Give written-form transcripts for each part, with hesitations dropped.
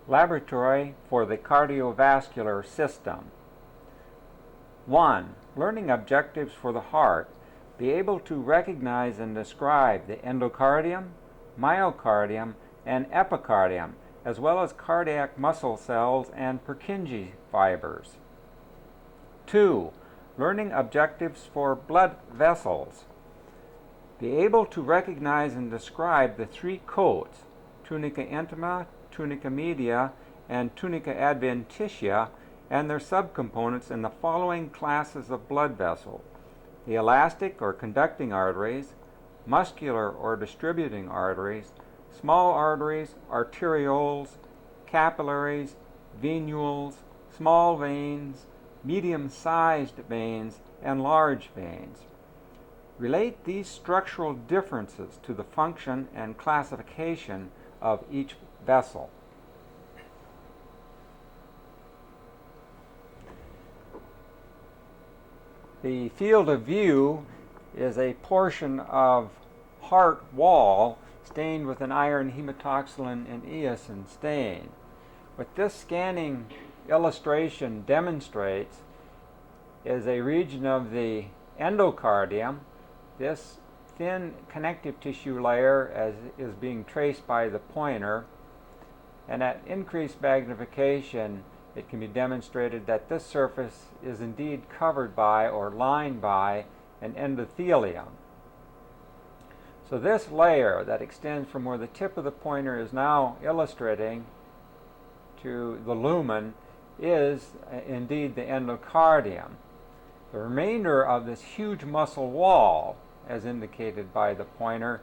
Laboratory for the cardiovascular system. 1. Learning objectives for the heart. Be able to recognize and describe the endocardium, myocardium, and epicardium, as well as cardiac muscle cells and Purkinje fibers. 2. Learning objectives for blood vessels. Be able to recognize and describe the three coats, tunica intima, tunica media, and tunica adventitia, and their subcomponents in the following classes of blood vessel: the elastic or conducting arteries, muscular or distributing arteries, small arteries, arterioles, capillaries, venules, small veins, medium-sized veins, and large veins. Relate these structural differences to the function and classification of each vessel. The field of view is a portion of heart wall stained with an iron hematoxylin and eosin stain. What this scanning illustration demonstrates is a region of the endocardium. This thin connective tissue layer is being traced by the pointer, and at increased magnification it can be demonstrated that this surface is indeed covered by or lined by an endothelium. So this layer that extends from where the tip of the pointer is now illustrating to the lumen is indeed the endocardium. The remainder of this huge muscle wall, as indicated by the pointer,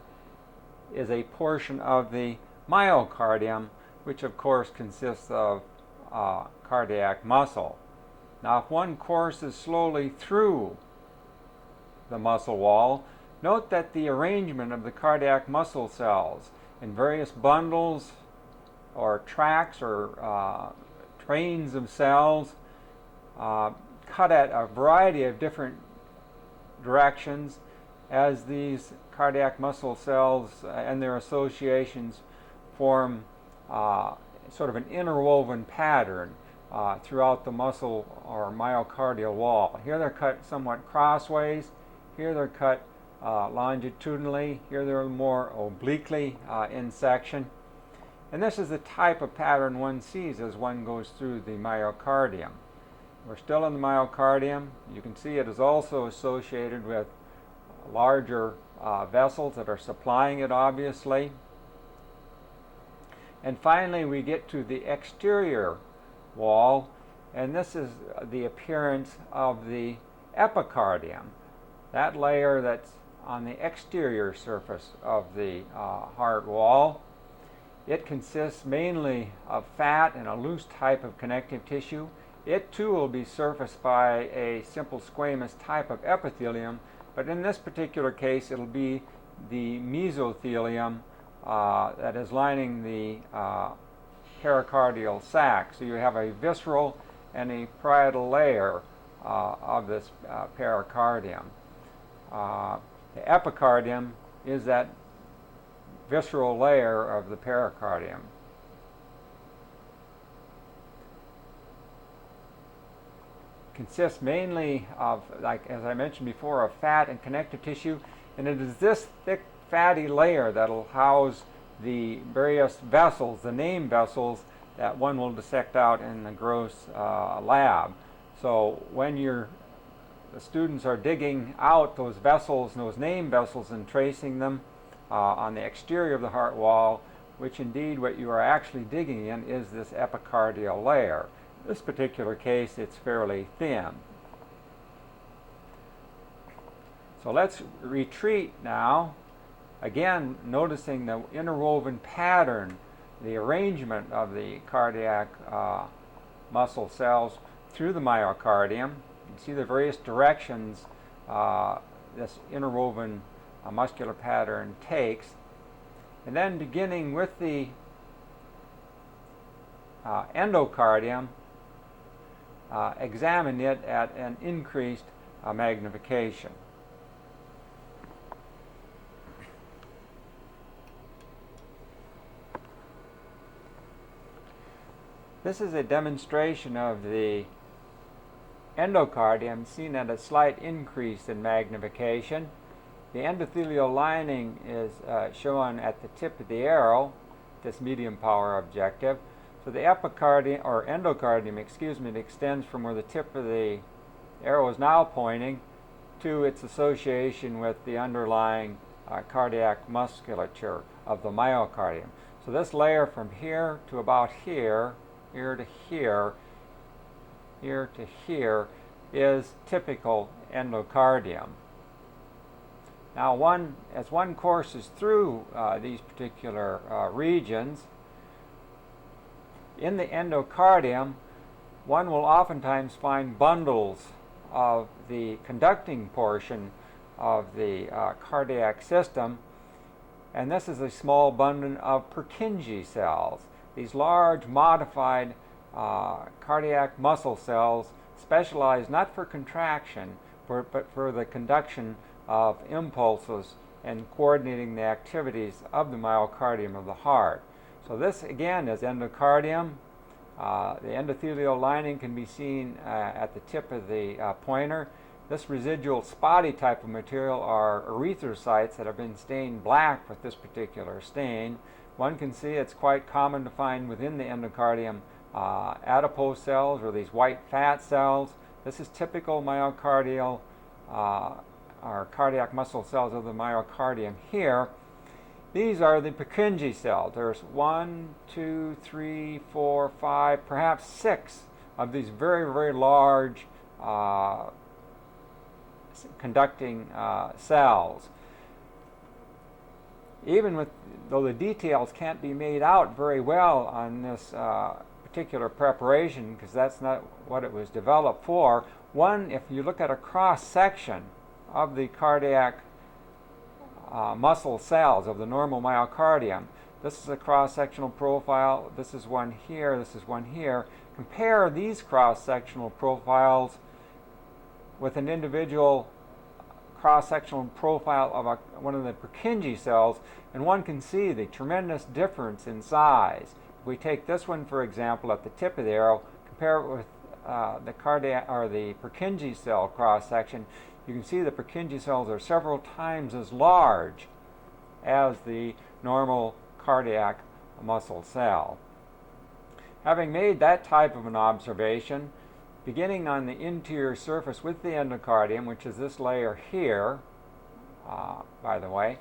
is a portion of the myocardium, which of course consists of cardiac muscle. Now, if one courses slowly through the muscle wall, note that the arrangement of the cardiac muscle cells in various bundles or tracts or trains of cells cut at a variety of different directions as these cardiac muscle cells and their associations form sort of an interwoven pattern throughout the muscle or myocardial wall. Here they're cut somewhat crossways, here they're cut longitudinally, here they're more obliquely in section. And this is the type of pattern one sees as one goes through the myocardium. We're still in the myocardium. You can see it is also associated with larger vessels that are supplying it, obviously. And finally, we get to the exterior wall, and this is the appearance of the epicardium, that layer that's on the exterior surface of the heart wall. It consists mainly of fat and a loose type of connective tissue. It too will be surfaced by a simple squamous type of epithelium, but in this particular case it'll be the mesothelium that is lining the pericardial sac. So you have a visceral and a parietal layer of this pericardium. The epicardium is that visceral layer of the pericardium. Consists mainly of, like as I mentioned before, of fat and connective tissue, and it is this thick fatty layer that will house the various vessels, the named vessels that one will dissect out in the gross lab. So when the students are digging out those vessels, those named vessels, and tracing them on the exterior of the heart wall, which indeed what you are actually digging in is this epicardial layer. In this particular case, it's fairly thin. So let's retreat now, again noticing the interwoven pattern, the arrangement of the cardiac muscle cells through the myocardium. You can see the various directions this interwoven muscular pattern takes. And then beginning with the endocardium, examine it at an increased magnification. This is a demonstration of the endocardium seen at a slight increase in magnification. The endothelial lining is shown at the tip of the arrow, this medium power objective. So the epicardium, or endocardium, it extends from where the tip of the arrow is now pointing to its association with the underlying cardiac musculature of the myocardium. So this layer from here to about here, here to here, here to here, is typical endocardium. Now, as one courses through these particular regions, in the endocardium, one will oftentimes find bundles of the conducting portion of the cardiac system, and this is a small bundle of Purkinje cells. These large modified cardiac muscle cells specialized not for contraction, but for the conduction of impulses and coordinating the activities of the myocardium of the heart. So this again is endocardium. The endothelial lining can be seen at the tip of the pointer. This residual spotty type of material are erythrocytes that have been stained black with this particular stain. One can see it's quite common to find within the endocardium adipose cells, or these white fat cells. This is typical myocardial or cardiac muscle cells of the myocardium here. These are the Purkinje cells. There's 1, 2, 3, 4, 5, perhaps 6 of these very, very large conducting cells. Even though the details can't be made out very well on this particular preparation, because that's not what it was developed for, if you look at a cross section of the cardiac muscle cells of the normal myocardium, this is a cross-sectional profile, this is one here, this is one here. Compare these cross-sectional profiles with an individual cross-sectional profile of one of the Purkinje cells, and one can see the tremendous difference in size. If we take this one, for example, at the tip of the arrow, compare it with the cardiac or the Purkinje cell cross-section, you can see the Purkinje cells are several times as large as the normal cardiac muscle cell. Having made that type of an observation, beginning on the interior surface with the endocardium, which is this layer here, by the way,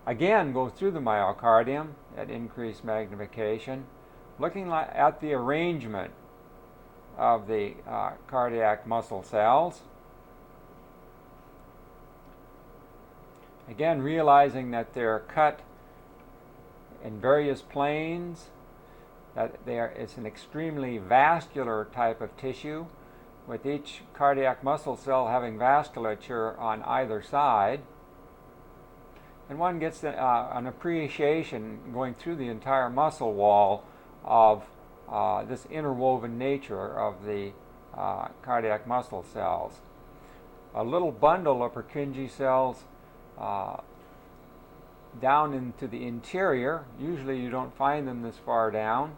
again go through the myocardium at increased magnification, looking at the arrangement of the cardiac muscle cells. Again, realizing that they're cut in various planes, that it's an extremely vascular type of tissue, with each cardiac muscle cell having vasculature on either side. And one gets an appreciation going through the entire muscle wall of this interwoven nature of the cardiac muscle cells. A little bundle of Purkinje cells down into the interior. Usually you don't find them this far down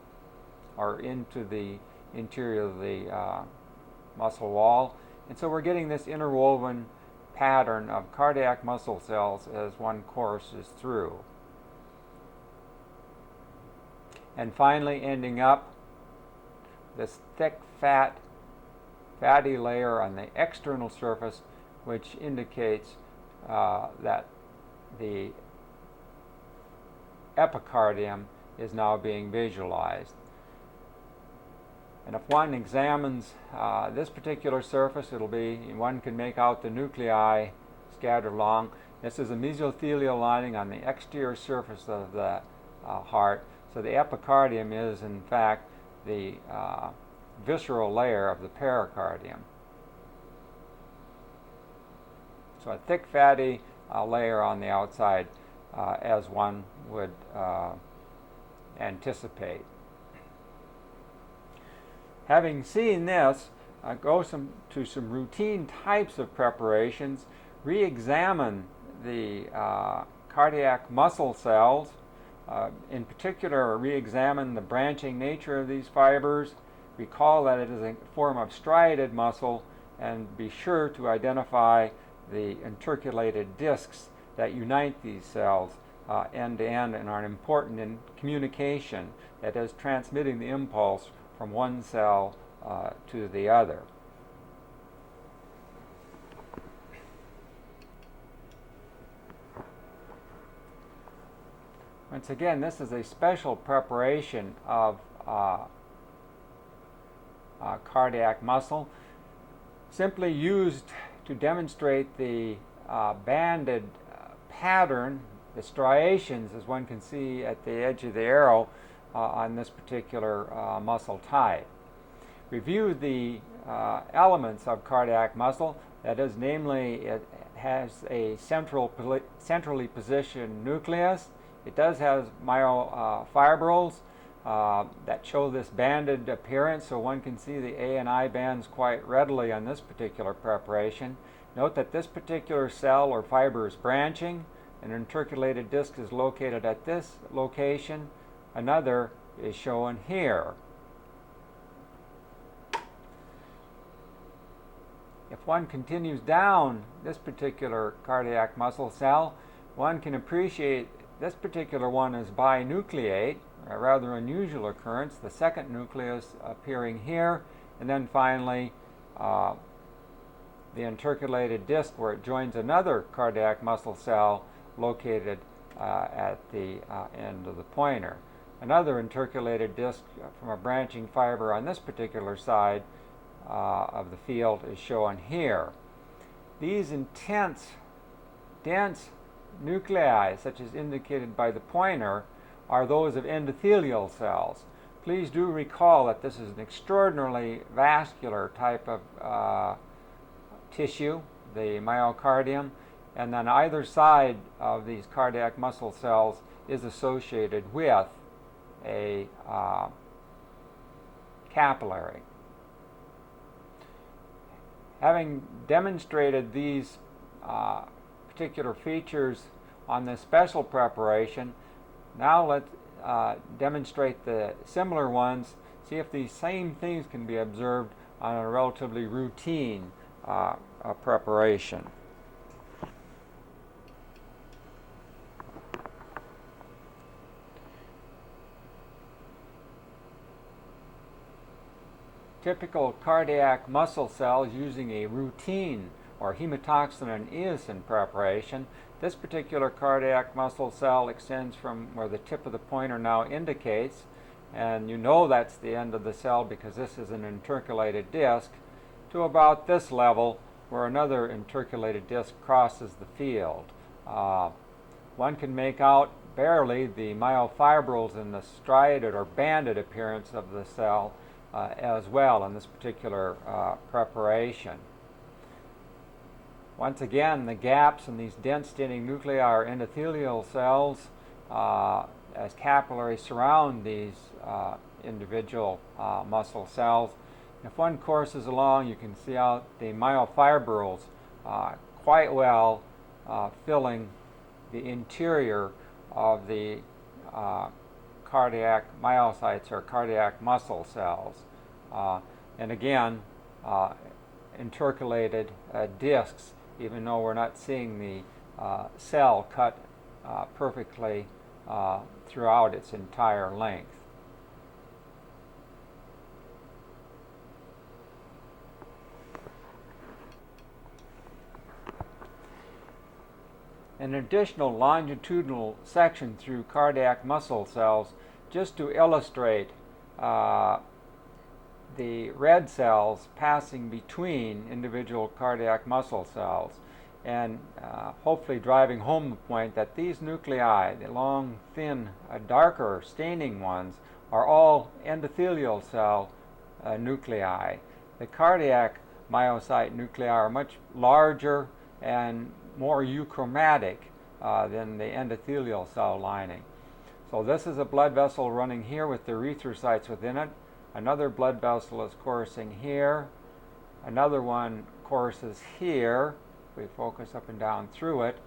or into the interior of the muscle wall, and so we're getting this interwoven pattern of cardiac muscle cells as one courses through. And finally ending up this thick fatty layer on the external surface, which indicates that the epicardium is now being visualized. And if one examines this particular surface, one can make out the nuclei scattered along. This is a mesothelial lining on the exterior surface of the heart. So the epicardium is, in fact, the visceral layer of the pericardium. So a thick, fatty layer on the outside, as one would anticipate. Having seen this, go to some routine types of preparations, re-examine the cardiac muscle cells, in particular re-examine the branching nature of these fibers, recall that it is a form of striated muscle, and be sure to identify the intercalated discs that unite these cells end to end and are important in communication, that is, transmitting the impulse from one cell to the other. Once again, this is a special preparation of cardiac muscle, simply used to demonstrate the banded pattern, the striations, as one can see at the edge of the arrow on this particular muscle type. Review the elements of cardiac muscle, that is, namely, it has a centrally positioned nucleus. It does have myofibrils that show this banded appearance, so one can see the A and I bands quite readily on this particular preparation. Note that this particular cell or fiber is branching. An intercalated disc is located at this location. Another is shown here. If one continues down this particular cardiac muscle cell, one can appreciate this particular one is binucleate, a rather unusual occurrence, the second nucleus appearing here, and then finally the intercalated disc where it joins another cardiac muscle cell located at the end of the pointer. Another intercalated disc from a branching fiber on this particular side of the field is shown here. These intense, dense nuclei, such as indicated by the pointer, are those of endothelial cells. Please do recall that this is an extraordinarily vascular type of tissue, the myocardium, and then either side of these cardiac muscle cells is associated with a capillary. Having demonstrated these particular features on this special preparation, now let's demonstrate the similar ones, see if these same things can be observed on a relatively routine preparation. Typical cardiac muscle cells using a routine or hematoxin and eosin preparation. This particular cardiac muscle cell extends from where the tip of the pointer now indicates, and you know that's the end of the cell because this is an intercalated disc, to about this level where another intercalated disc crosses the field. One can make out barely the myofibrils and the striated or banded appearance of the cell as well in this particular preparation. Once again, the gaps in these dense staining nuclei are endothelial cells as capillaries surround these individual muscle cells. If one courses along, you can see out the myofibrils quite well filling the interior of the cardiac myocytes or cardiac muscle cells. And again, intercalated discs, even though we're not seeing the cell cut perfectly throughout its entire length. An additional longitudinal section through cardiac muscle cells just to illustrate the red cells passing between individual cardiac muscle cells, and hopefully driving home the point that these nuclei, the long, thin, darker staining ones, are all endothelial cell nuclei. The cardiac myocyte nuclei are much larger and more euchromatic than the endothelial cell lining. So this is a blood vessel running here with the erythrocytes within it. Another blood vessel is coursing here. Another one courses here. We focus up and down through it.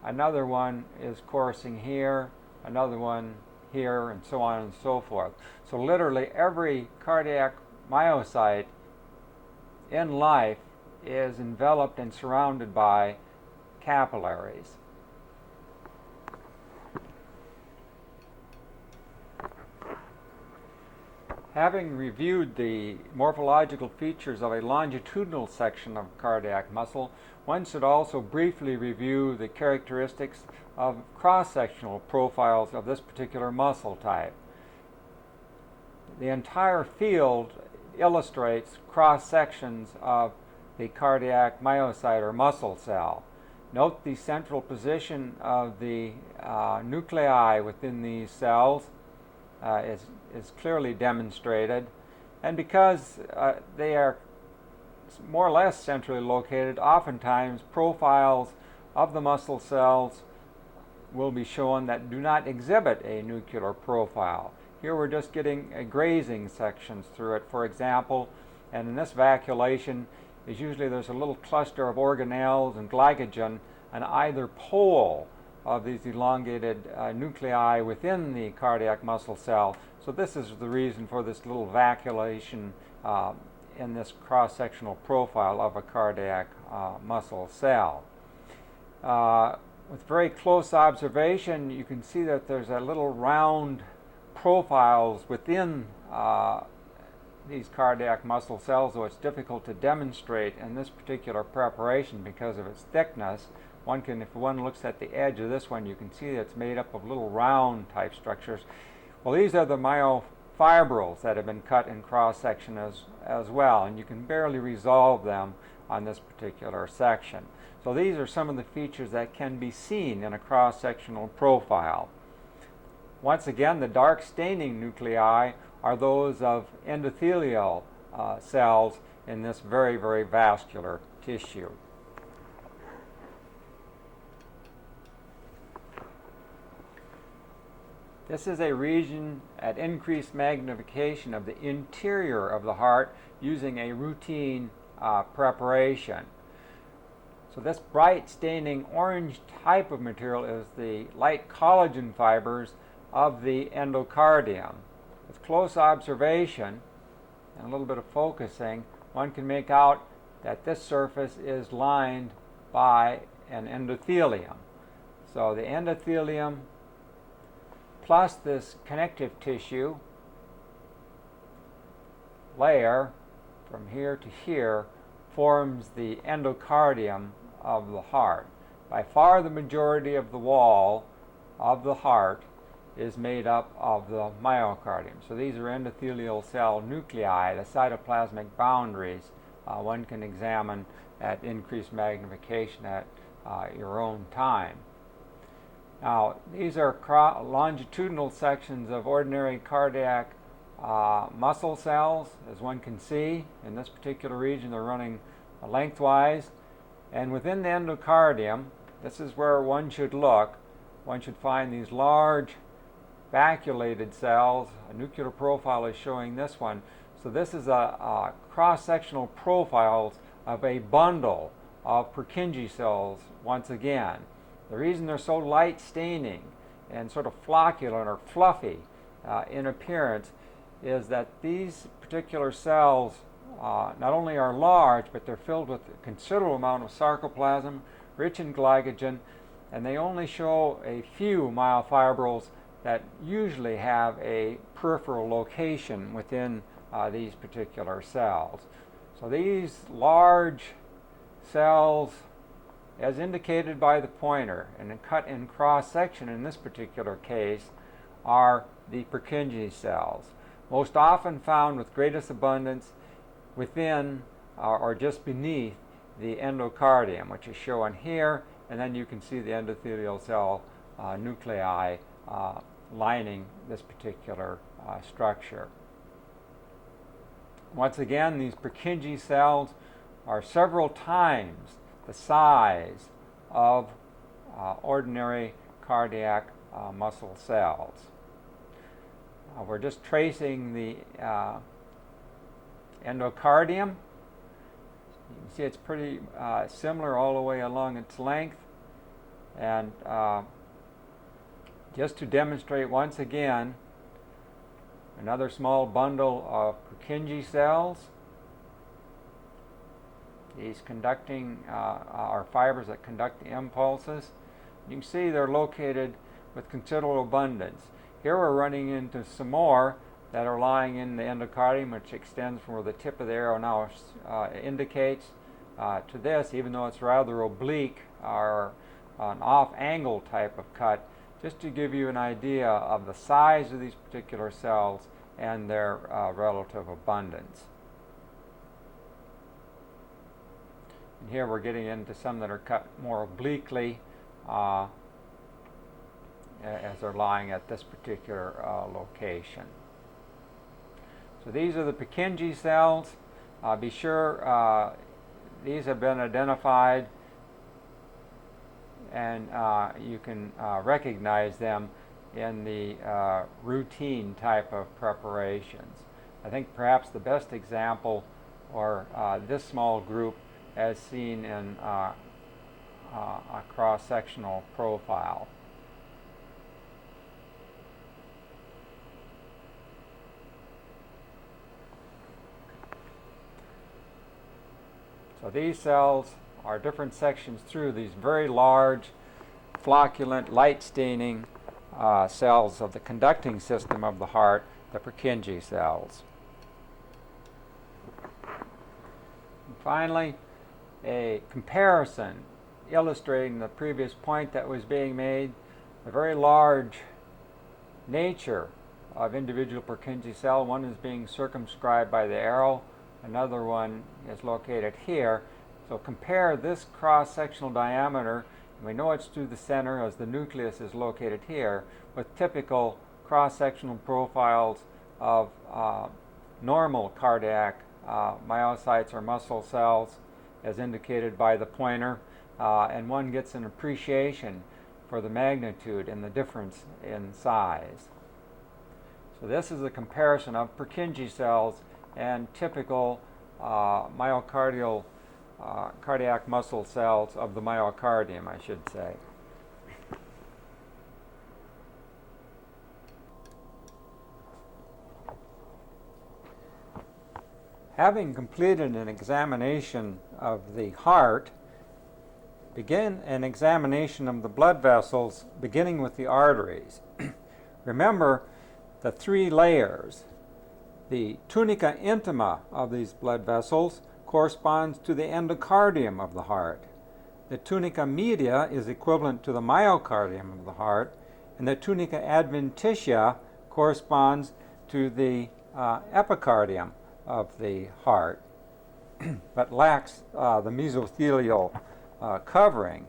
Another one is coursing here. Another one here, and so on and so forth. So literally every cardiac myocyte in life is enveloped and surrounded by capillaries. Having reviewed the morphological features of a longitudinal section of cardiac muscle, one should also briefly review the characteristics of cross-sectional profiles of this particular muscle type. The entire field illustrates cross-sections of the cardiac myocyte or muscle cell. Note the central position of the nuclei within these cells is clearly demonstrated, and because they are more or less centrally located, oftentimes profiles of the muscle cells will be shown that do not exhibit a nuclear profile. Here we're just getting grazing sections through it, for example, and in this vacuolation is usually there's a little cluster of organelles and glycogen on either pole of these elongated nuclei within the cardiac muscle cell. So this is the reason for this little vacuolation in this cross-sectional profile of a cardiac muscle cell. With very close observation, you can see that there's a little round profiles within these cardiac muscle cells, though it's difficult to demonstrate in this particular preparation because of its thickness. If one looks at the edge of this one, you can see that it's made up of little round type structures. Well, these are the myofibrils that have been cut in cross-section as well, and you can barely resolve them on this particular section. So these are some of the features that can be seen in a cross-sectional profile. Once again, the dark staining nuclei are those of endothelial cells in this very, very vascular tissue. This is a region at increased magnification of the interior of the heart using a routine preparation. So this bright staining orange type of material is the light collagen fibers of the endocardium. With close observation and a little bit of focusing, one can make out that this surface is lined by an endothelium. So the endothelium plus this connective tissue layer from here to here forms the endocardium of the heart. By far the majority of the wall of the heart is made up of the myocardium. So these are endothelial cell nuclei, the cytoplasmic boundaries. One can examine at increased magnification at your own time. Now, these are longitudinal sections of ordinary cardiac muscle cells. As one can see, in this particular region, they're running lengthwise. And within the endocardium, this is where one should look. One should find these large vacuolated cells. A nuclear profile is showing this one. So this is a cross-sectional profiles of a bundle of Purkinje cells once again. The reason they're so light staining and sort of flocculent or fluffy in appearance is that these particular cells not only are large, but they're filled with a considerable amount of sarcoplasm, rich in glycogen, and they only show a few myofibrils that usually have a peripheral location within these particular cells. So these large cells, as indicated by the pointer and cut in cross-section in this particular case, are the Purkinje cells, most often found with greatest abundance within or just beneath the endocardium, which is shown here, and then you can see the endothelial cell nuclei lining this particular structure. Once again, these Purkinje cells are several times the size of ordinary cardiac muscle cells. We're just tracing the endocardium. You can see it's pretty similar all the way along its length, and Just to demonstrate once again, another small bundle of Purkinje cells. These conducting are fibers that conduct the impulses. You can see they're located with considerable abundance. Here we're running into some more that are lying in the endocardium, which extends from where the tip of the arrow now indicates to this, even though it's rather oblique or an off-angle type of cut, just to give you an idea of the size of these particular cells and their relative abundance. And here we're getting into some that are cut more obliquely as they're lying at this particular location. So these are the Purkinje cells. Be sure these have been identified, and you can recognize them in the routine type of preparations. I think perhaps the best example, or this small group, as seen in a cross-sectional profile. So these cells are different sections through these very large, flocculent, light-staining cells of the conducting system of the heart, the Purkinje cells. And finally, a comparison illustrating the previous point that was being made. The very large nature of individual Purkinje cell. One is being circumscribed by the arrow. Another one is located here. So compare this cross-sectional diameter, and we know it's through the center as the nucleus is located here, with typical cross-sectional profiles of normal cardiac myocytes or muscle cells, as indicated by the pointer, and one gets an appreciation for the magnitude and the difference in size. So this is a comparison of Purkinje cells and typical myocardial cardiac muscle cells of the myocardium, I should say. Having completed an examination of the heart, begin an examination of the blood vessels, beginning with the arteries. Remember the three layers. The tunica intima of these blood vessels corresponds to the endocardium of the heart. The tunica media is equivalent to the myocardium of the heart, and the tunica adventitia corresponds to the epicardium of the heart, but lacks the mesothelial covering.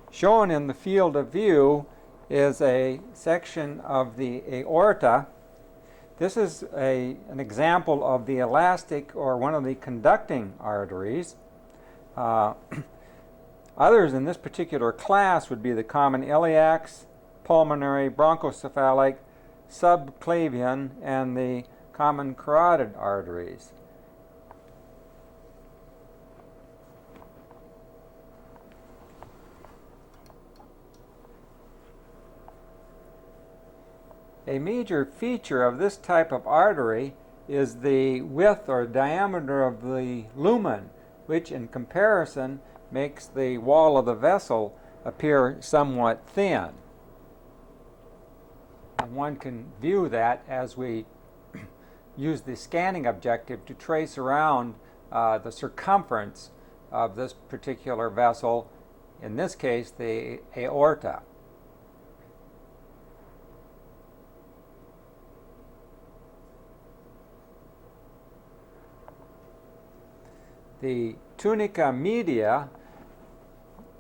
Shown in the field of view is a section of the aorta. This is an example of the elastic, or one of the conducting arteries. Others in this particular class would be the common iliacs, pulmonary, bronchocephalic, subclavian, and the common carotid arteries. A major feature of this type of artery is the width or diameter of the lumen, which in comparison makes the wall of the vessel appear somewhat thin. And one can view that as we use the scanning objective to trace around the circumference of this particular vessel, in this case the aorta. The tunica media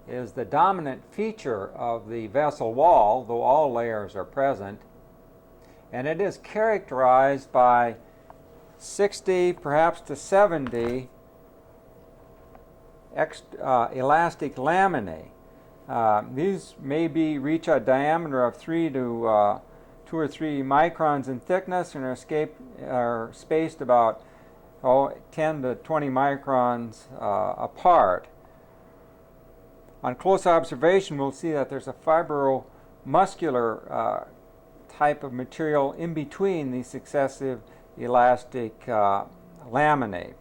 is the dominant feature of the vessel wall, though all layers are present, and it is characterized by 60, perhaps to 70 elastic laminae. These may reach a diameter of 2 or 3 microns in thickness and are spaced about 10 to 20 microns apart. On close observation, we'll see that there's a fibromuscular type of material in between these successive elastic laminae.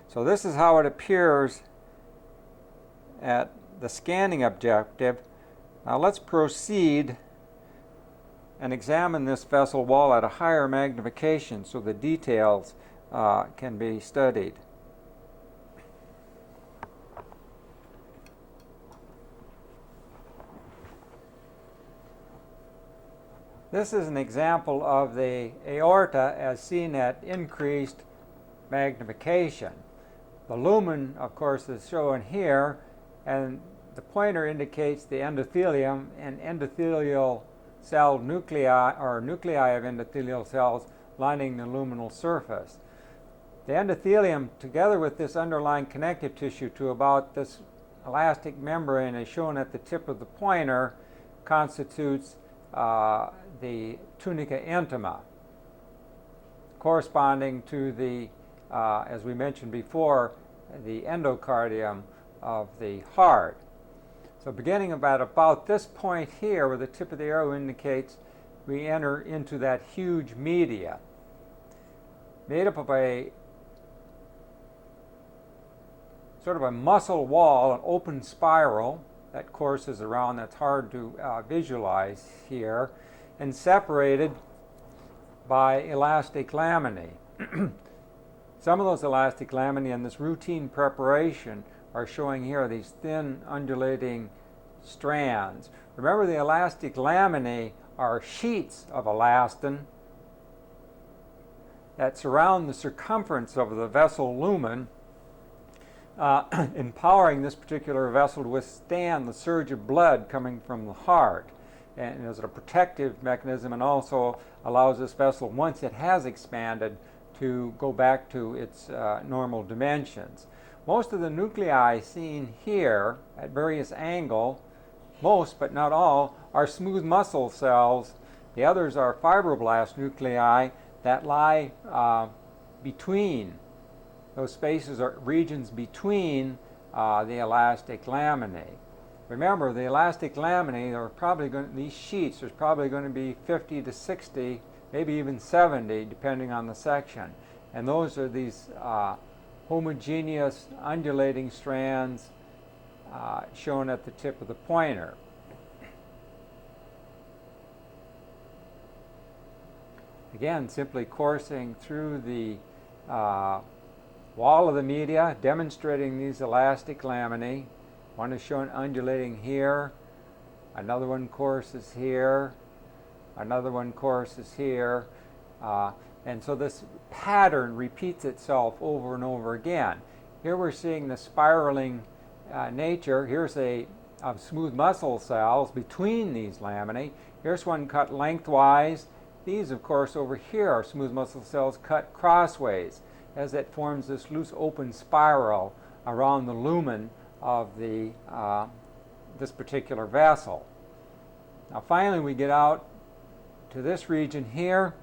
So this is how it appears at the scanning objective. Now let's proceed and examine this vessel wall at a higher magnification so the details can be studied. This is an example of the aorta as seen at increased magnification. The lumen, of course, is shown here, and the pointer indicates the endothelium and endothelial cell nuclei, or nuclei of endothelial cells lining the luminal surface. The endothelium, together with this underlying connective tissue to about this elastic membrane as shown at the tip of the pointer, constitutes the tunica intima, corresponding to the, as we mentioned before, the endocardium of the heart. So beginning about this point here, where the tip of the arrow indicates, we enter into that huge media, made up of a sort of a muscle wall, an open spiral that courses around, that's hard to visualize here, and separated by elastic laminae. Some of those elastic laminae in this routine preparation are showing here these thin undulating strands. Remember, the elastic laminae are sheets of elastin that surround the circumference of the vessel lumen, empowering this particular vessel to withstand the surge of blood coming from the heart, and as a protective mechanism, and also allows this vessel, once it has expanded, to go back to its normal dimensions. Most of the nuclei seen here at various angles, most but not all, are smooth muscle cells. The others are fibroblast nuclei that lie between. Those spaces are regions between the elastic laminae. Remember, the elastic laminae are probably going to, these sheets, there's probably going to be 50 to 60, maybe even 70, depending on the section. And those are these homogeneous undulating strands shown at the tip of the pointer. Again, simply coursing through the wall of the media, demonstrating these elastic laminae. One is shown undulating here, another one courses here, another one courses here, and so this pattern repeats itself over and over again. Here we're seeing the spiraling nature. Here's of smooth muscle cells between these laminae. Here's one cut lengthwise. These, of course, over here are smooth muscle cells cut crossways, as it forms this loose open spiral around the lumen of the this particular vessel. Now finally we get out to this region here.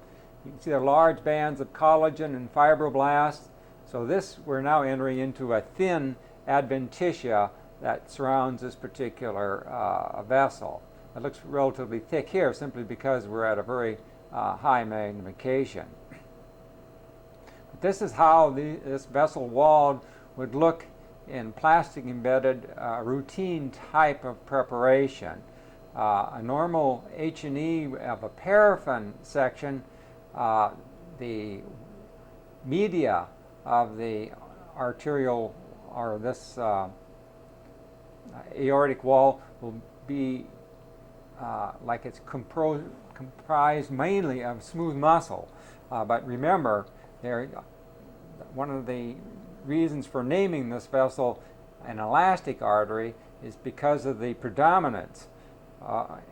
You can see the large bands of collagen and fibroblasts. So this, we're now entering into a thin adventitia that surrounds this particular vessel. It looks relatively thick here simply because we're at a very high magnification. But this is how this vessel wall would look in plastic embedded routine type of preparation. A normal H&E of a paraffin section, the media of the arterial, or this aortic wall, will be like it's comprised mainly of smooth muscle. But remember, one of the reasons for naming this vessel an elastic artery is because of the predominance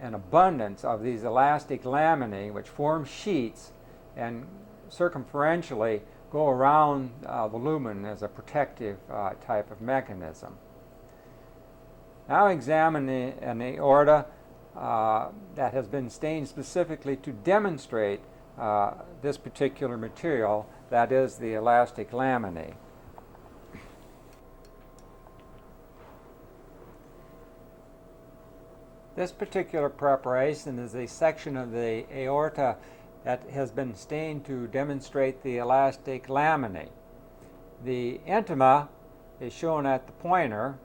and abundance of these elastic laminae, which form sheets and circumferentially go around the lumen as a protective type of mechanism. Now examine an aorta that has been stained specifically to demonstrate this particular material, that is the elastic laminae. This particular preparation is a section of the aorta that has been stained to demonstrate the elastic laminae. The intima is shown at the pointer,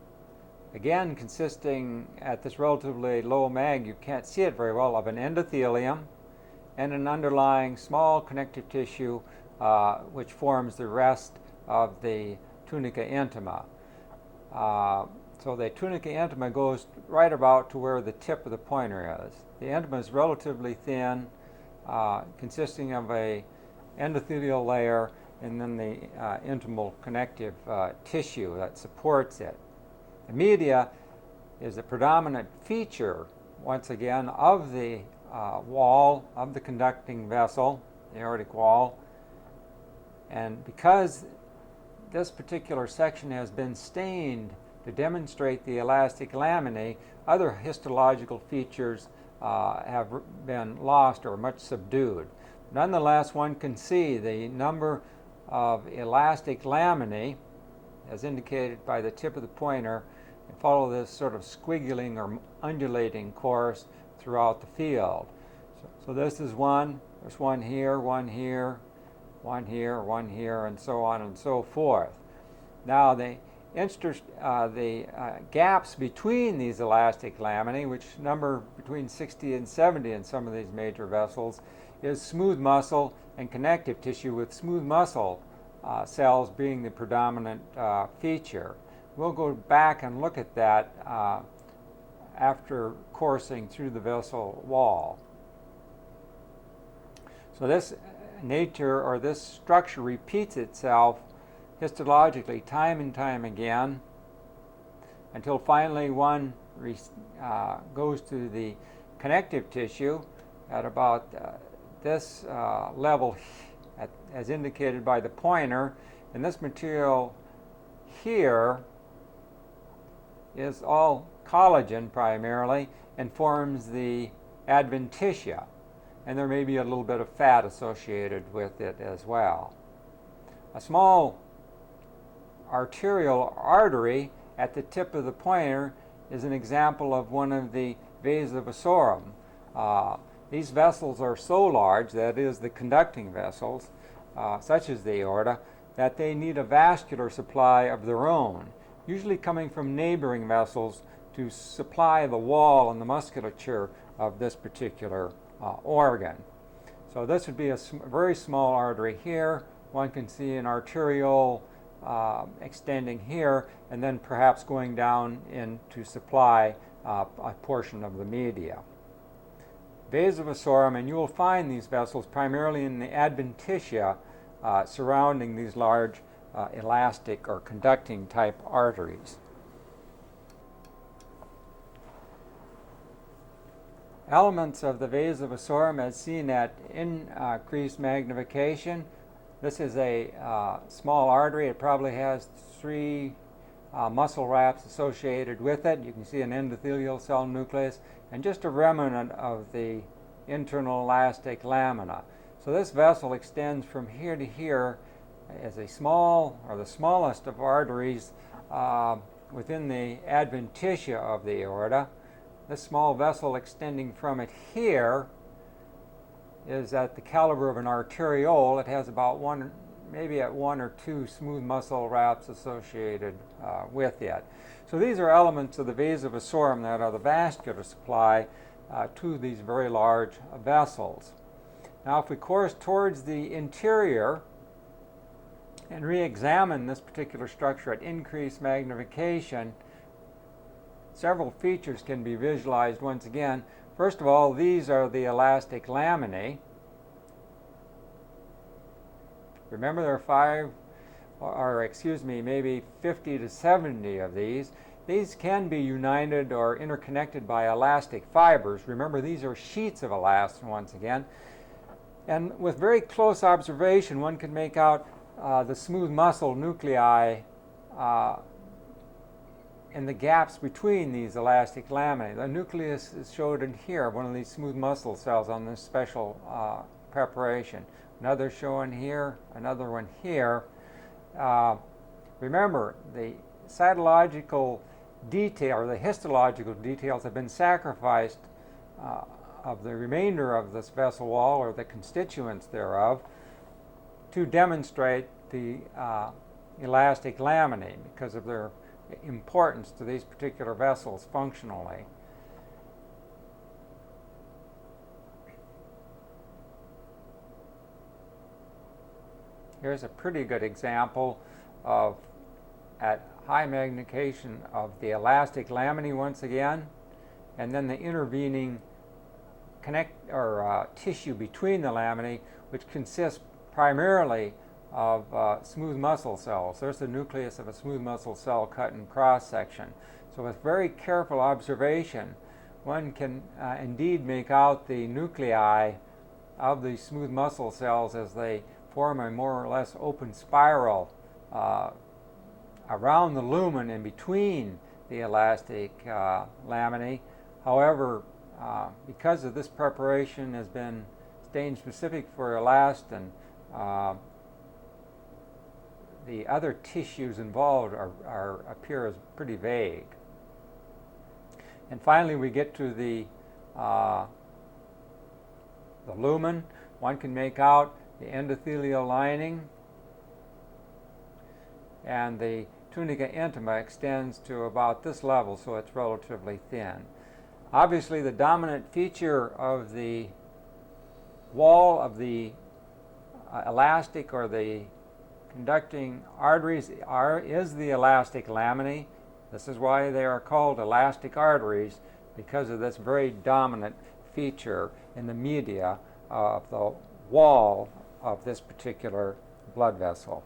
again consisting at this relatively low mag, you can't see it very well, of an endothelium and an underlying small connective tissue which forms the rest of the tunica intima. So the tunica intima goes right about to where the tip of the pointer is. The intima is relatively thin, consisting of a endothelial layer and then the intimal connective tissue that supports it. The media is the predominant feature, once again, of the wall of the conducting vessel, the aortic wall. And because this particular section has been stained to demonstrate the elastic laminae, other histological features have been lost or much subdued. Nonetheless, one can see the number of elastic laminae, as indicated by the tip of the pointer, and follow this sort of squiggling or undulating course throughout the field. So this is one, there's one here, one here, one here, one here, and so on and so forth. Now the gaps between these elastic laminae, which number between 60 and 70 in some of these major vessels, is smooth muscle and connective tissue, with smooth muscle cells being the predominant feature. We'll go back and look at that after coursing through the vessel wall. So this nature or this structure repeats itself histologically time and time again until finally one goes to the connective tissue at about this level as indicated by the pointer, and this material here is all collagen primarily and forms the adventitia, and there may be a little bit of fat associated with it as well. A small arterial artery at the tip of the pointer is an example of one of the vasa vasorum. These vessels are so large, that is the conducting vessels, such as the aorta, that they need a vascular supply of their own, usually coming from neighboring vessels to supply the wall and the musculature of this particular organ. So this would be a very small artery here. One can see an arteriole extending here, and then perhaps going down in to supply a portion of the media. Vasa vasorum, and you will find these vessels primarily in the adventitia surrounding these large elastic or conducting type arteries. Elements of the vasa vasorum as seen at increased magnification. This is a small artery. It probably has 3 muscle wraps associated with it. You can see an endothelial cell nucleus and just a remnant of the internal elastic lamina. So this vessel extends from here to here as a small, or the smallest of arteries within the adventitia of the aorta. This small vessel extending from it here is at the caliber of an arteriole. It has about maybe 1 or 2 smooth muscle wraps associated with it. So these are elements of the vasa vasorum that are the vascular supply to these very large vessels. Now if we course towards the interior and re-examine this particular structure at increased magnification, several features can be visualized once again. First of all, these are the elastic laminae. Remember, there are maybe 50 to 70 of these. These can be united or interconnected by elastic fibers. Remember, these are sheets of elastin once again. And with very close observation, one can make out the smooth muscle nuclei and the gaps between these elastic laminae. The nucleus is showed in here, one of these smooth muscle cells on this special preparation. Another shown here, another one here. Remember, the cytological detail, or the histological details, have been sacrificed of the remainder of this vessel wall, or the constituents thereof, to demonstrate the elastic laminae because of their importance to these particular vessels functionally. Here's a pretty good example of, at high magnification, of the elastic laminae once again, and then the intervening tissue between the laminae, which consists primarily of smooth muscle cells. There's the nucleus of a smooth muscle cell cut in cross section. So with very careful observation, one can indeed make out the nuclei of the smooth muscle cells as they form a more or less open spiral around the lumen and between the elastic laminae. However, because of this preparation has been stain specific for elastin, the other tissues involved appear as pretty vague. And finally, we get to the lumen. One can make out the endothelial lining, and the tunica intima extends to about this level, so it's relatively thin. Obviously, the dominant feature of the wall of the elastic or the conducting arteries is the elastic laminae. This is why they are called elastic arteries, because of this very dominant feature in the media of the wall of this particular blood vessel.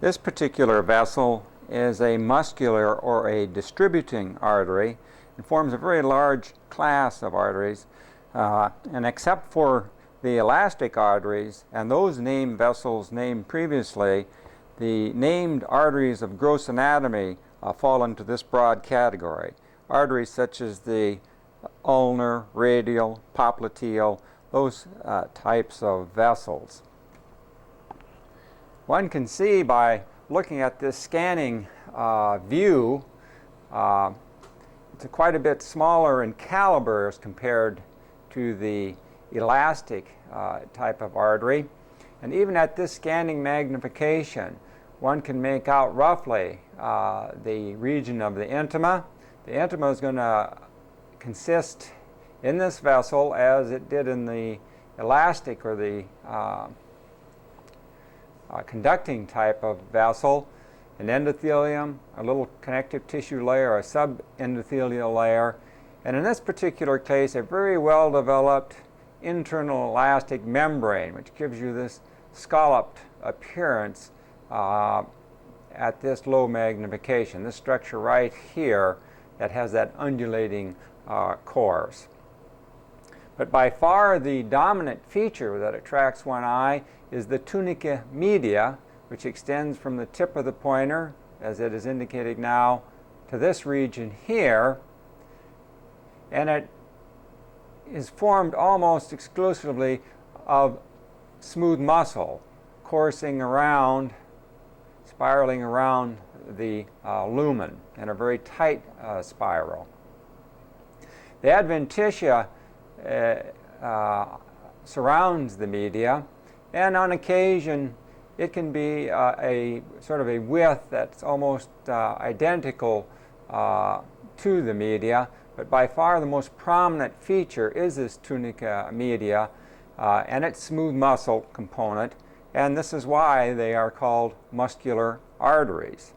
This particular vessel is a muscular or a distributing artery. It forms a very large class of arteries, and except for the elastic arteries and those named vessels named previously, the named arteries of gross anatomy fall into this broad category. Arteries such as the ulnar, radial, popliteal, those types of vessels. One can see by looking at this scanning view, it's quite a bit smaller in caliber as compared to the elastic type of artery. And even at this scanning magnification, one can make out roughly the region of the intima. The intima is going to consist in this vessel, as it did in the elastic or the conducting type of vessel, an endothelium, a little connective tissue layer, a subendothelial layer, and in this particular case, a very well developed internal elastic membrane, which gives you this scalloped appearance at this low magnification. This structure right here that has that undulating course. But by far the dominant feature that attracts one eye is the tunica media, which extends from the tip of the pointer, as it is indicated now, to this region here, and it is formed almost exclusively of smooth muscle coursing around, spiraling around the lumen in a very tight spiral. The adventitia surrounds the media, and on occasion it can be a sort of a width that's almost identical to the media, but by far the most prominent feature is this tunica media and its smooth muscle component, and this is why they are called muscular arteries,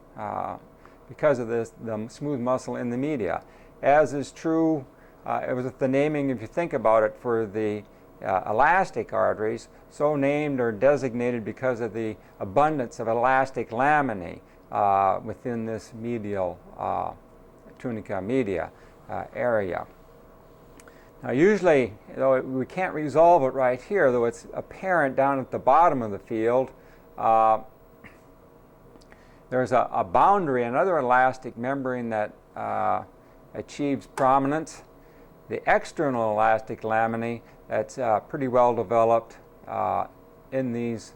because of the smooth muscle in the media. As is true with the naming, if you think about it, for the elastic arteries, so named or designated because of the abundance of elastic laminae within this medial tunica media area. Now usually, though we can't resolve it right here, though it's apparent down at the bottom of the field, there's a boundary, another elastic membrane that achieves prominence. the external elastic laminae that's pretty well developed in these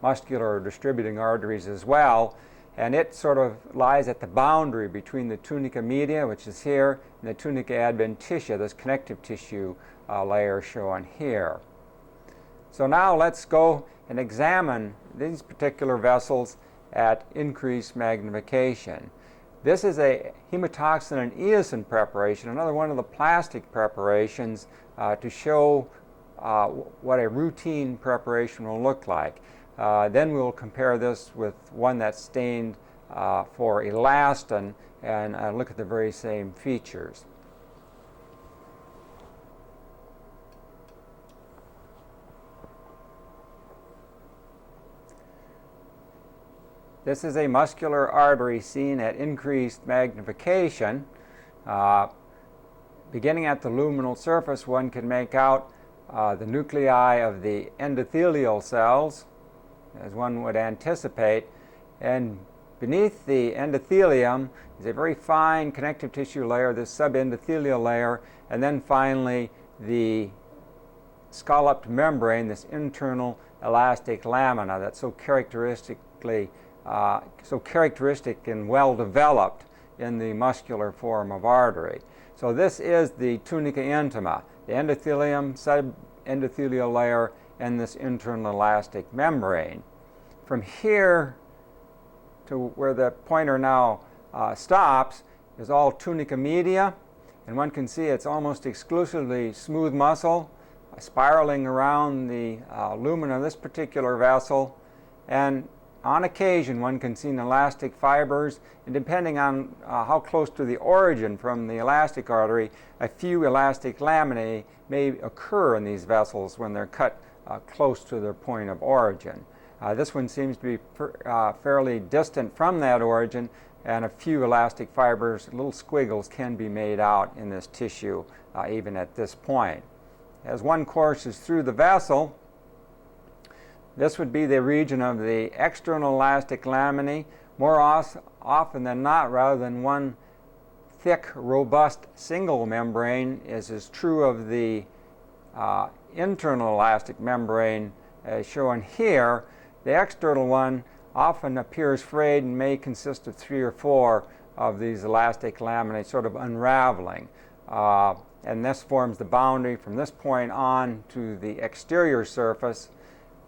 muscular or distributing arteries as well, and it sort of lies at the boundary between the tunica media, which is here, and the tunica adventitia, this connective tissue layer shown here. So now let's go and examine these particular vessels at increased magnification. This is a hematoxin and eosin preparation, another one of the plastic preparations to show what a routine preparation will look like. Then we'll compare this with one that's stained for elastin and look at the very same features. This is a muscular artery seen at increased magnification. Beginning at the luminal surface, one can make out the nuclei of the endothelial cells, as one would anticipate, and beneath the endothelium is a very fine connective tissue layer, this subendothelial layer, and then finally the scalloped membrane, this internal elastic lamina that's so characteristic and well developed in the muscular form of artery. So this is the tunica intima, the endothelium, subendothelial layer, and this internal elastic membrane. From here to where the pointer now stops is all tunica media, and one can see it's almost exclusively smooth muscle spiraling around the lumen of this particular vessel, and on occasion one can see elastic fibers, and depending on how close to the origin from the elastic artery, a few elastic laminae may occur in these vessels when they're cut close to their point of origin. This one seems to be fairly distant from that origin, and a few elastic fibers, little squiggles, can be made out in this tissue even at this point. As one courses through the vessel, this would be the region of the external elastic laminae. More often than not, rather than one thick, robust single membrane, as is true of the internal elastic membrane as shown here, the external one often appears frayed and may consist of 3 or 4 of these elastic laminae sort of unraveling. And this forms the boundary from this point on to the exterior surface,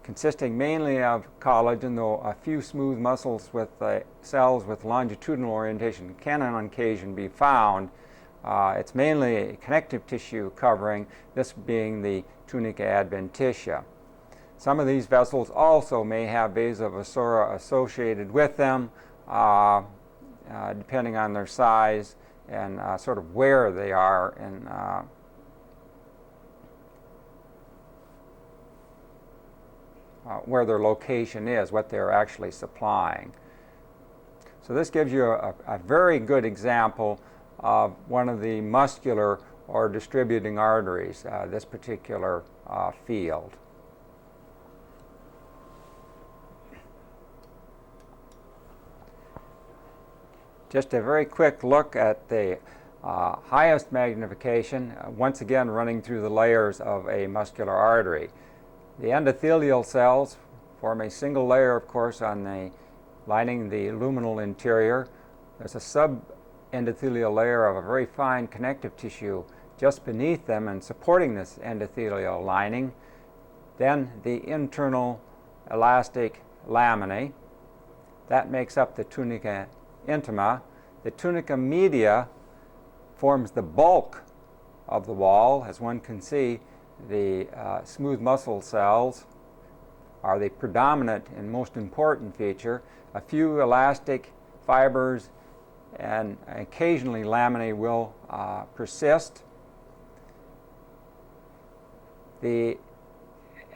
consisting mainly of collagen, though a few smooth muscles with cells with longitudinal orientation can on occasion be found. It's mainly a connective tissue covering, this being the tunica adventitia. Some of these vessels also may have vasa vasorum associated with them, depending on their size and sort of where they are in where their location is, what they're actually supplying. So this gives you a very good example of one of the muscular or distributing arteries, this particular field. Just a very quick look at the highest magnification, once again running through the layers of a muscular artery. The endothelial cells form a single layer, of course, lining the luminal interior. There's a subendothelial layer of a very fine connective tissue just beneath them and supporting this endothelial lining. Then the internal elastic laminae. That makes up the tunica intima. The tunica media forms the bulk of the wall. As one can see, the smooth muscle cells are the predominant and most important feature. A few elastic fibers and occasionally laminae will persist. The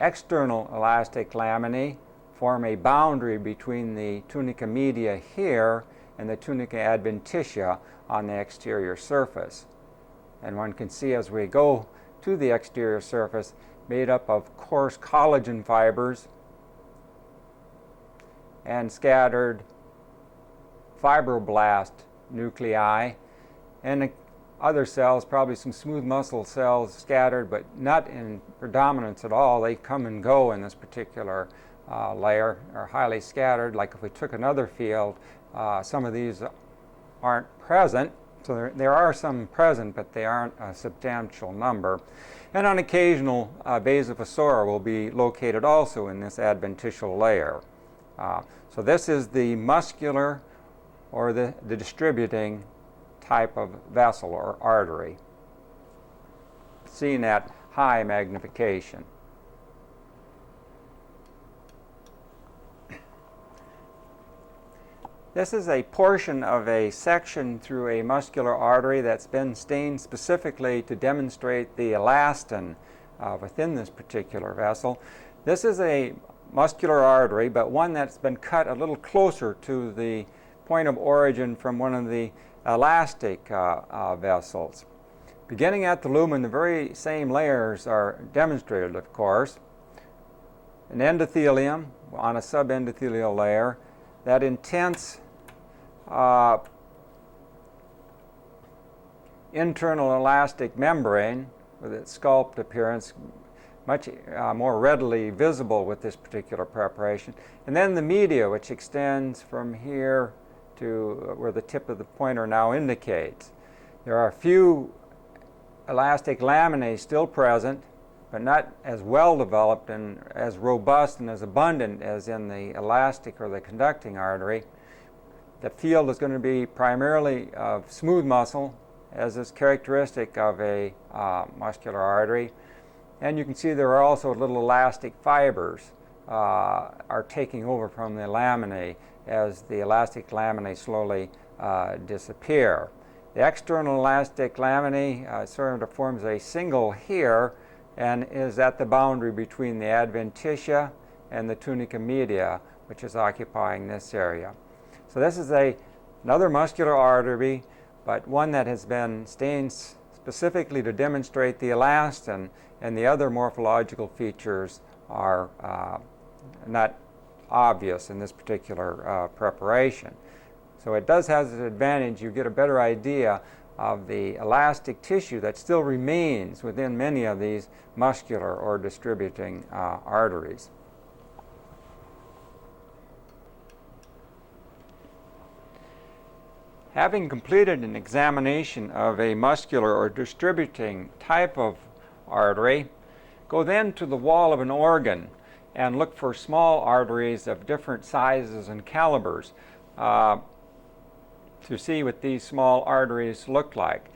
external elastic laminae form a boundary between the tunica media here and the tunica adventitia on the exterior surface. And one can see as we go to the exterior surface, made up of coarse collagen fibers and scattered fibroblast nuclei, and other cells, probably some smooth muscle cells scattered, but not in predominance at all. They come and go in this particular layer, are highly scattered. Like if we took another field, some of these aren't present. So there are some present, but they aren't a substantial number. And an occasional basophosaur will be located also in this adventitial layer. So this is the muscular or the distributing type of vessel or artery, seen at high magnification. This is a portion of a section through a muscular artery that's been stained specifically to demonstrate the elastin within this particular vessel. This is a muscular artery, but one that's been cut a little closer to the point of origin from one of the elastic vessels. Beginning at the lumen, the very same layers are demonstrated, of course. An endothelium on a subendothelial layer, that intense internal elastic membrane with its sculpt appearance, much more readily visible with this particular preparation. And then the media, which extends from here to where the tip of the pointer now indicates. There are a few elastic laminae still present, but not as well developed and as robust and as abundant as in the elastic or the conducting artery. The field is going to be primarily of smooth muscle, as is characteristic of a muscular artery. And you can see there are also little elastic fibers are taking over from the laminae as the elastic laminae slowly disappear. The external elastic laminae sort of forms a single here and is at the boundary between the adventitia and the tunica media, which is occupying this area. So this is another muscular artery, but one that has been stained specifically to demonstrate the elastin, and the other morphological features are not obvious in this particular preparation. So it does have an advantage. You get a better idea of the elastic tissue that still remains within many of these muscular or distributing arteries. Having completed an examination of a muscular or distributing type of artery, go then to the wall of an organ and look for small arteries of different sizes and calibers to see what these small arteries look like.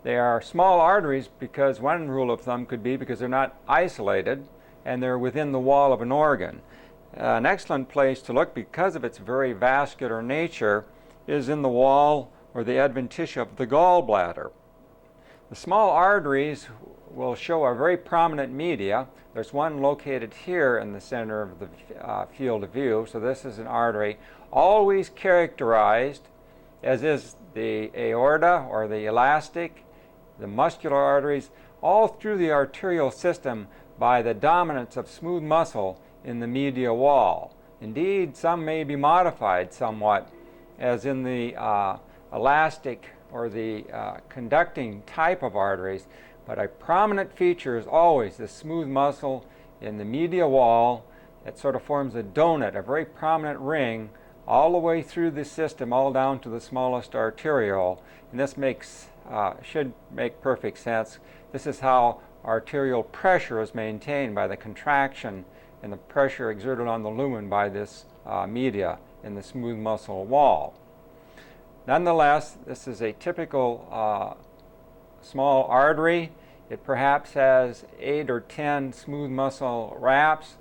They are small arteries because one rule of thumb could be because they're not isolated and they're within the wall of an organ. An excellent place to look, because of its very vascular nature, is in the wall or the adventitia of the gallbladder. The small arteries will show a very prominent media. There's one located here in the center of the field of view, so this is an artery, always characterized, as is the aorta or the elastic, the muscular arteries, all through the arterial system by the dominance of smooth muscle in the media wall. Indeed, some may be modified somewhat, as in the elastic or the conducting type of arteries, but a prominent feature is always the smooth muscle in the media wall that sort of forms a donut, a very prominent ring, all the way through the system, all down to the smallest arteriole. And this should make perfect sense. This is how arterial pressure is maintained by the contraction and the pressure exerted on the lumen by this media in the smooth muscle wall. Nonetheless, this is a typical small artery. It perhaps has 8 or 10 smooth muscle wraps.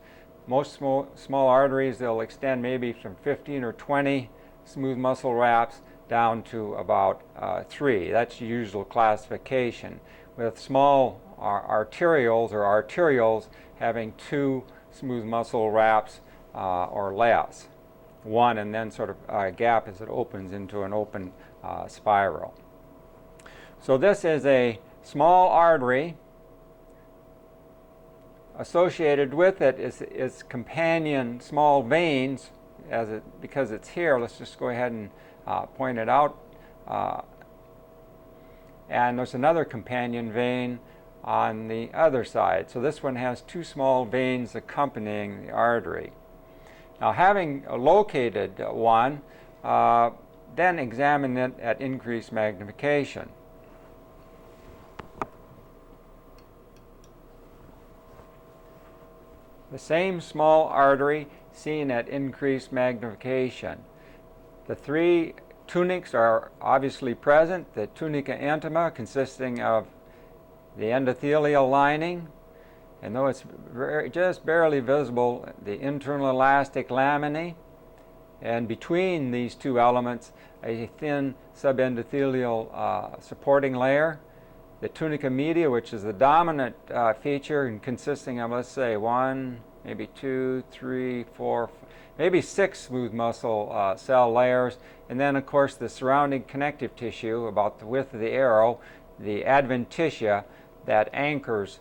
Most small arteries, they'll extend maybe from 15 or 20 smooth muscle wraps down to about 3. That's the usual classification, with small arterioles or arterioles having 2 smooth muscle wraps or less. One and then sort of a gap as it opens into an open spiral. So this is a small artery. Associated with it is companion small veins, because it's here. Let's just go ahead and point it out. and there's another companion vein on the other side. So this one has two small veins accompanying the artery. Now, having located one, then examine it at increased magnification. The same small artery seen at increased magnification. The three tunics are obviously present. The tunica intima, consisting of the endothelial lining, and though it's just barely visible, the internal elastic laminae, and between these two elements, a thin subendothelial supporting layer. The tunica media, which is the dominant feature, and consisting of, let's say, 1, maybe 2, 3, 4, maybe 6 smooth muscle cell layers, and then, of course, the surrounding connective tissue, about the width of the arrow, the adventitia, that anchors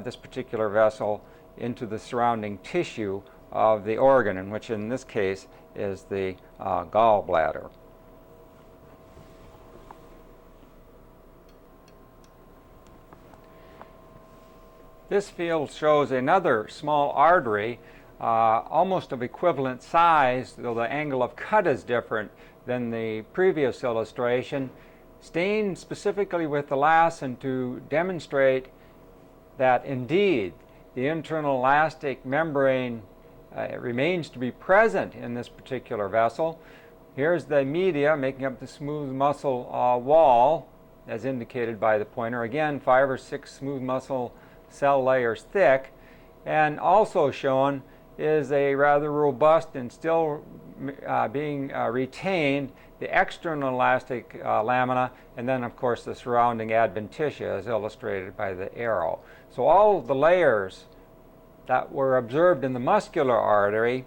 this particular vessel into the surrounding tissue of the organ, and which in this case is the gallbladder. This field shows another small artery, almost of equivalent size, though the angle of cut is different than the previous illustration, stained specifically with elastin to demonstrate that indeed the internal elastic membrane remains to be present in this particular vessel. Here's the media making up the smooth muscle wall, as indicated by the pointer. Again, 5 or 6 smooth muscle cell layers thick, and also shown is a rather robust and still being retained the external elastic lamina, and then of course the surrounding adventitia, as illustrated by the arrow. So all the layers that were observed in the muscular artery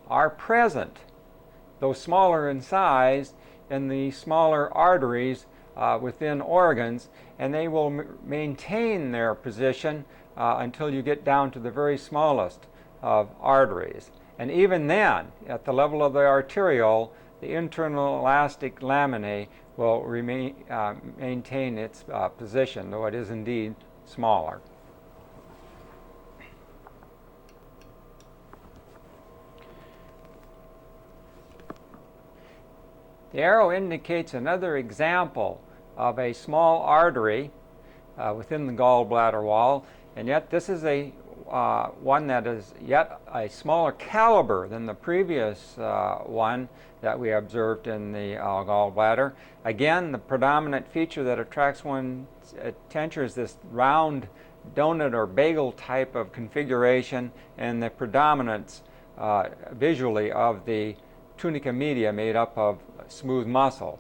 are present, though smaller in size, in the smaller arteries within organs, and they will maintain their position until you get down to the very smallest of arteries. And even then, at the level of the arteriole, the internal elastic laminae will maintain its position, though it is indeed smaller. The arrow indicates another example of a small artery within the gallbladder wall, and yet this is a one that is yet a smaller caliber than the previous one that we observed in the gallbladder. Again, the predominant feature that attracts one's attention is this round donut or bagel type of configuration, and the predominance visually of the tunica media made up of smooth muscle.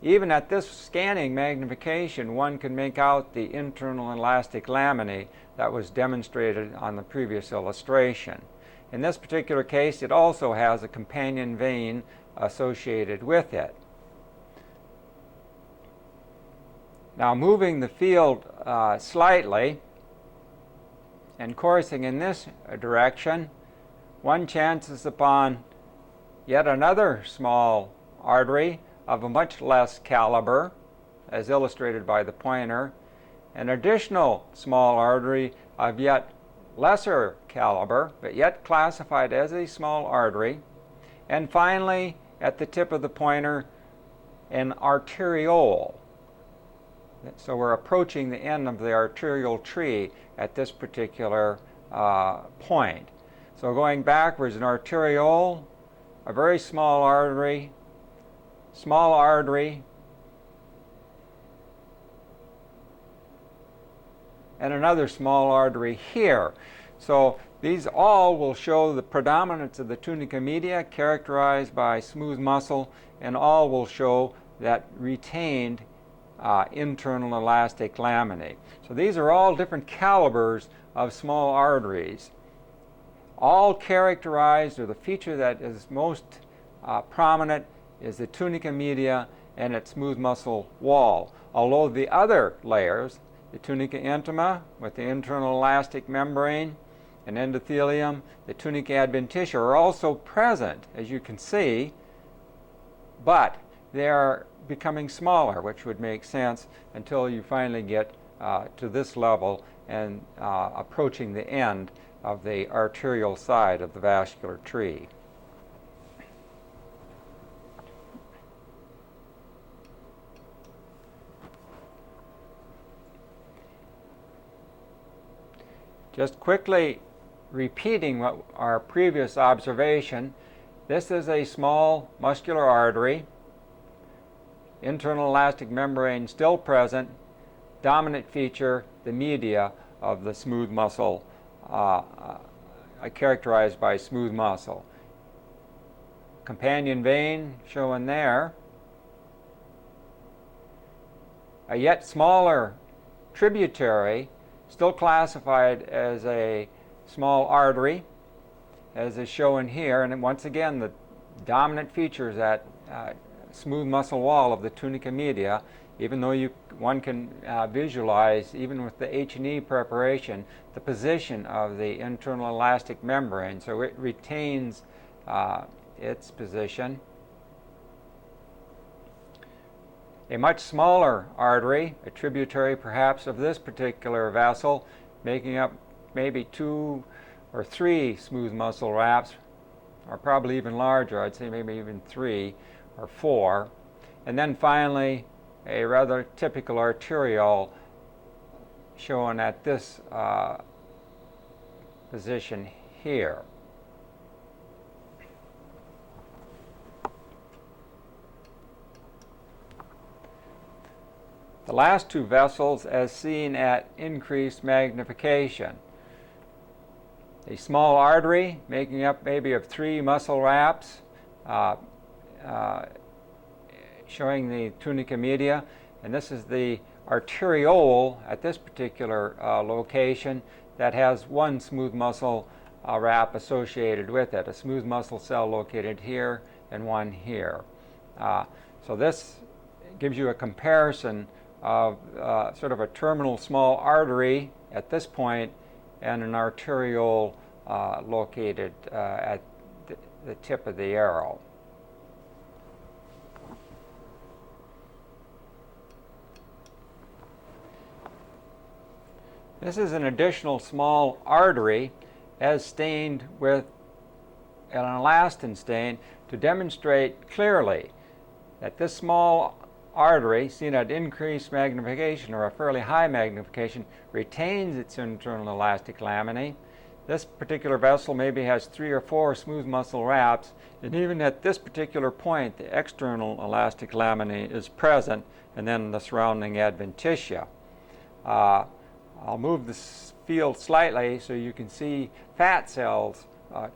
Even at this scanning magnification, one can make out the internal elastic laminae that was demonstrated on the previous illustration. In this particular case, it also has a companion vein associated with it. Now, moving the field slightly and coursing in this direction, one chances upon yet another small artery of a much less caliber, as illustrated by the pointer, an additional small artery of yet lesser caliber, but yet classified as a small artery, and finally, at the tip of the pointer, an arteriole. So we're approaching the end of the arterial tree at this particular point. So going backwards, an arteriole, a very small artery, and another small artery here. So these all will show the predominance of the tunica media, characterized by smooth muscle, and all will show that retained internal elastic laminae. So these are all different calibers of small arteries, all characterized, or the feature that is most prominent is the tunica media and its smooth muscle wall. Although the other layers, the tunica intima with the internal elastic membrane and endothelium, the tunica adventitia, are also present, as you can see, but they are becoming smaller, which would make sense until you finally get to this level and approaching the end of the arterial side of the vascular tree. Just quickly repeating what our previous observation, this is a small muscular artery, internal elastic membrane still present, dominant feature, the media of the smooth muscle, characterized by smooth muscle. Companion vein shown there. A yet smaller tributary, still classified as a small artery, as is shown here. And once again, the dominant feature is that smooth muscle wall of the tunica media, even though one can visualize, even with the H&E preparation, the position of the internal elastic membrane. So it retains its position. A much smaller artery, a tributary perhaps of this particular vessel, making up maybe 2 or 3 smooth muscle wraps, or probably even larger, I'd say maybe even 3 or 4. And then finally, a rather typical arteriole shown at this position here. The last 2 vessels as seen at increased magnification. A small artery making up maybe of 3 muscle wraps, showing the tunica media, and this is the arteriole at this particular location that has 1 smooth muscle wrap associated with it, a smooth muscle cell located here and 1 here. So this gives you a comparison of sort of a terminal small artery at this point and an arteriole located at the tip of the arrow. This is an additional small artery as stained with an elastin stain to demonstrate clearly that this small artery, seen at increased magnification or a fairly high magnification, retains its internal elastic laminae. This particular vessel maybe has 3 or 4 smooth muscle wraps, and even at this particular point, the external elastic laminae is present, and then the surrounding adventitia. I'll move this field slightly so you can see fat cells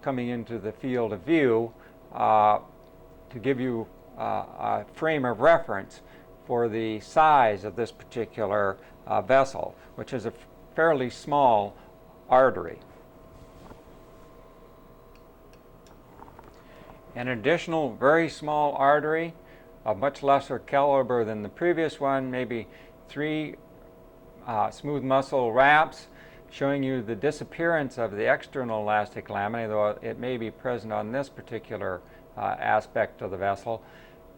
coming into the field of view to give you a frame of reference for the size of this particular vessel, which is a fairly small artery. An additional very small artery of much lesser caliber than the previous one, maybe 3 smooth muscle wraps, showing you the disappearance of the external elastic laminae, though it may be present on this particular aspect of the vessel.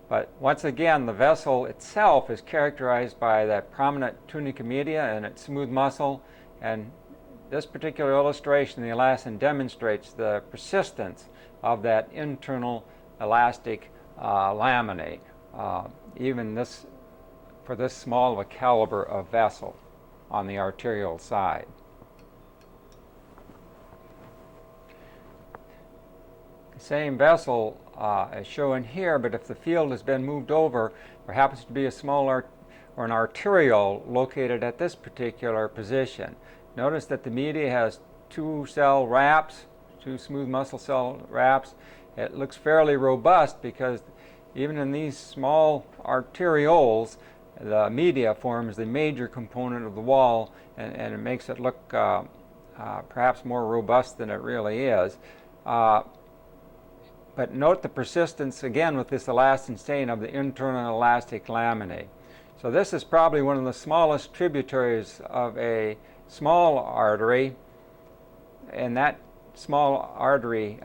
But once again, the vessel itself is characterized by that prominent tunica media and its smooth muscle, and this particular illustration, the elastin, demonstrates the persistence of that internal elastic laminae, even this, for this small of a caliber of vessel on the arterial side. The same vessel as shown here, but if the field has been moved over, there happens to be a small or an arteriole located at this particular position. Notice that the media has 2 cell wraps, 2 smooth muscle cell wraps. It looks fairly robust because even in these small arterioles, the media forms the major component of the wall, and it makes it look perhaps more robust than it really is. But note the persistence, again, with this elastin stain of the internal elastic laminae. So this is probably one of the smallest tributaries of a small artery, and that small artery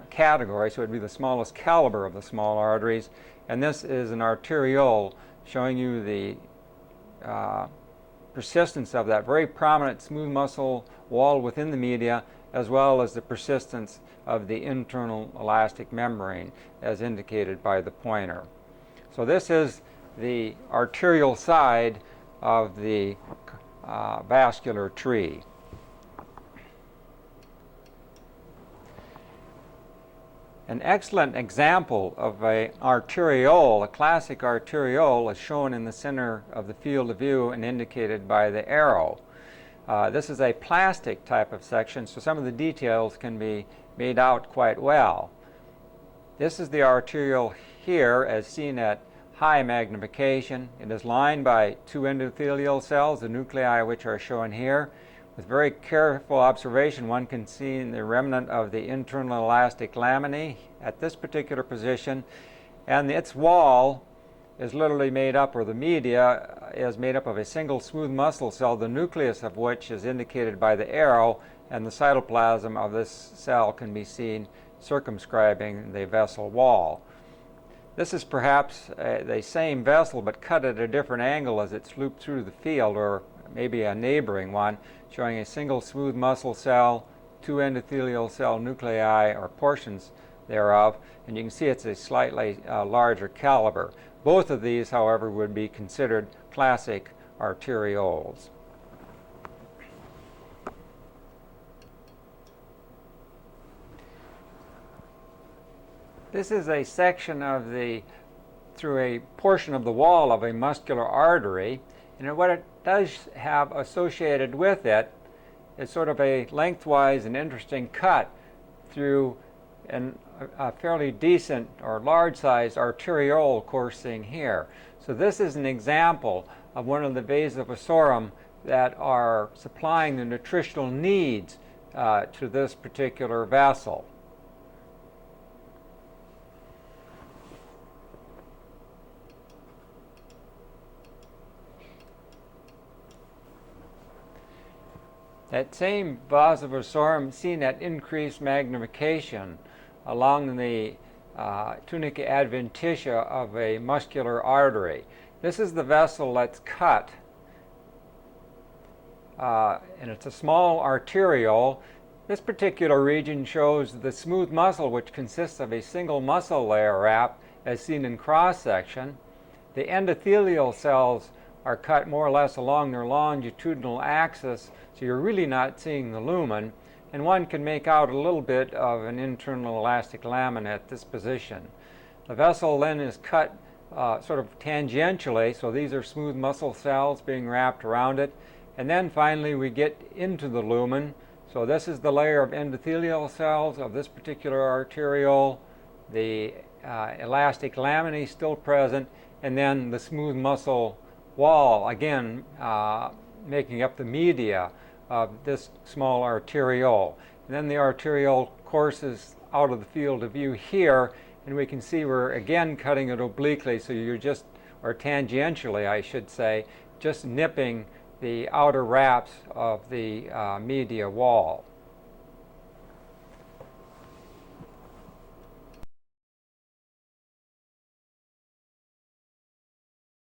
category, so it would be the smallest caliber of the small arteries, and this is an arteriole showing you the persistence of that very prominent smooth muscle wall within the media, as well as the persistence of the internal elastic membrane, as indicated by the pointer. So this is the arterial side of the vascular tree. An excellent example of an arteriole, a classic arteriole, is shown in the center of the field of view and indicated by the arrow. This is a plastic type of section, so some of the details can be made out quite well. This is the arteriole here as seen at high magnification. It is lined by two endothelial cells, the nuclei which are shown here. With very careful observation, one can see the remnant of the internal elastic laminae at this particular position, and its wall is literally made up, or the media is made up of a single smooth muscle cell, the nucleus of which is indicated by the arrow, and the cytoplasm of this cell can be seen circumscribing the vessel wall. This is perhaps the same vessel but cut at a different angle as it's looped through the field, or maybe a neighboring one, showing a single smooth muscle cell, two endothelial cell nuclei or portions thereof, and you can see it's a slightly larger caliber. Both of these, however, would be considered classic arterioles. This is a section of through a portion of the wall of a muscular artery, and what it does have associated with it is sort of a lengthwise and interesting cut through a fairly decent or large-sized arteriole coursing here. So this is an example of one of the vasa vasorum that are supplying the nutritional needs to this particular vessel. That same vasa vasorum seen at increased magnification along the tunica adventitia of a muscular artery. This is the vessel that's cut, and it's a small arteriole. This particular region shows the smooth muscle, which consists of a single muscle layer wrap, as seen in cross-section. The endothelial cells are cut more or less along their longitudinal axis, so you're really not seeing the lumen, and one can make out a little bit of an internal elastic lamina at this position. The vessel then is cut sort of tangentially, so these are smooth muscle cells being wrapped around it, and then finally we get into the lumen. So this is the layer of endothelial cells of this particular arteriole, the elastic laminae still present, and then the smooth muscle wall, again making up the media of this small arteriole. And then the arteriole courses out of the field of view here, and we can see we're again cutting it obliquely, so you're just, or tangentially I should say, just nipping the outer wraps of the media wall.